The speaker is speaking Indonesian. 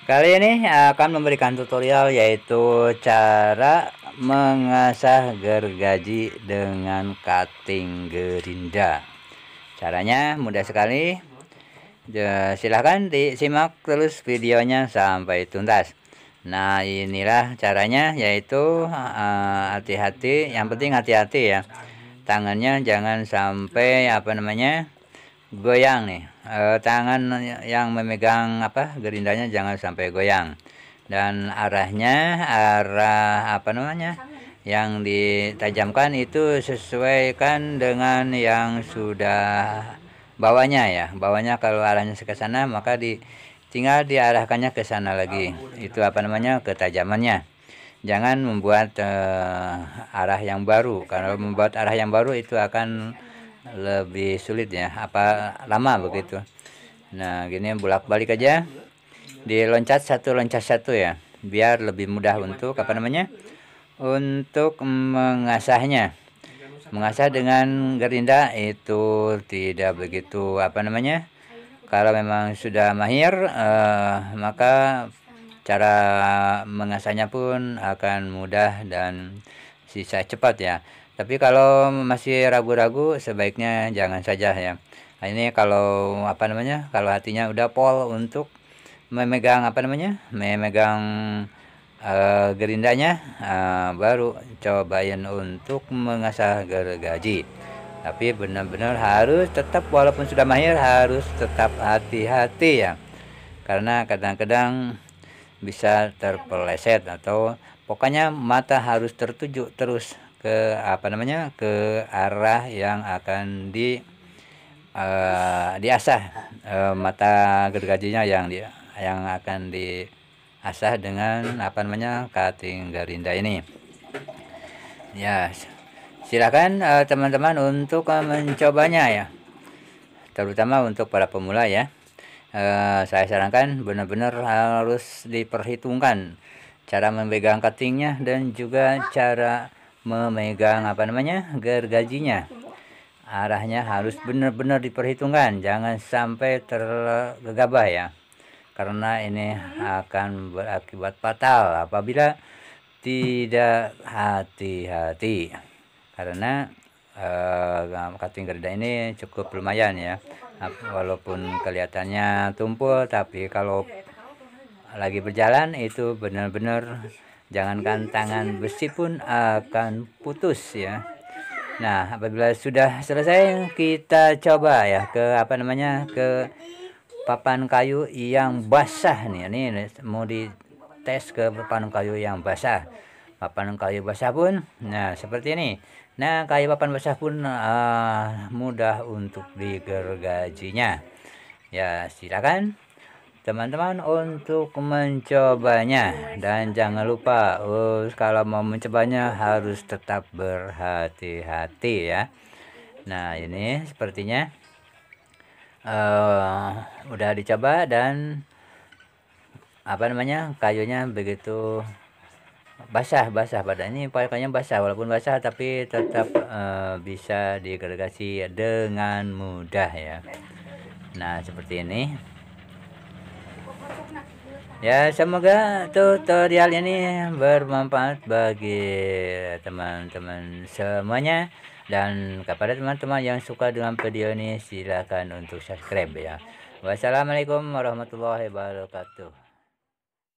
Kali ini akan memberikan tutorial yaitu cara mengasah gergaji dengan cutting gerinda. Caranya mudah sekali. Silahkan disimak terus videonya sampai tuntas. Nah, inilah caranya, yaitu hati-hati, yang penting hati-hati ya. Tangannya jangan sampai goyang nih. Tangan yang memegang gerindanya jangan sampai goyang. Dan arahnya, yang ditajamkan itu sesuaikan dengan yang sudah bawahnya ya. Bawahnya kalau arahnya ke sana, maka tinggal diarahkannya ke sana lagi. Itu ketajamannya. Jangan membuat arah yang baru. Kalau membuat arah yang baru itu akan lebih sulit ya, lama begitu. Nah, gini bolak-balik aja, diloncat satu ya, biar lebih mudah untuk untuk mengasahnya. Mengasah dengan gerinda itu tidak begitu kalau memang sudah mahir, maka cara mengasahnya pun akan mudah dan sisa cepat ya. Tapi kalau masih ragu-ragu, sebaiknya jangan saja ya. Nah, ini kalau kalau hatinya udah pol untuk memegang gerindanya, baru cobain untuk mengasah gergaji. Tapi benar-benar harus tetap, walaupun sudah mahir, harus tetap hati-hati ya, karena kadang-kadang bisa terpeleset, atau pokoknya mata harus tertuju terus ke ke arah yang akan diasah, mata gergajinya yang akan diasah dengan cutting gerinda ini ya. Silakan teman-teman untuk mencobanya ya, terutama untuk para pemula ya. Saya sarankan benar-benar harus diperhitungkan cara memegang cuttingnya dan juga cara memegang gergajinya. Arahnya harus benar-benar diperhitungkan, jangan sampai tergegabah ya, karena ini akan berakibat fatal apabila tidak hati-hati. Karena cutting gerinda ini cukup lumayan ya, walaupun kelihatannya tumpul, tapi kalau lagi berjalan itu benar-benar, jangankan tangan besi pun akan putus ya. Nah, apabila sudah selesai, kita coba ya ke ke papan kayu yang basah nih. Ini mau dites ke papan kayu yang basah. Papan kayu basah pun, nah seperti ini. Nah, kayu papan basah pun mudah untuk digergajinya. Ya, silakan teman-teman untuk mencobanya, dan jangan lupa kalau mau mencobanya harus tetap berhati-hati ya. Nah, ini sepertinya udah dicoba, dan kayunya begitu basah pada ini, kayaknya basah, walaupun basah tapi tetap bisa digergaji dengan mudah ya. Nah, seperti ini ya. Semoga tutorial ini bermanfaat bagi teman-teman semuanya, dan kepada teman-teman yang suka dengan video ini, silakan untuk subscribe ya. Wassalamualaikum warahmatullahi wabarakatuh.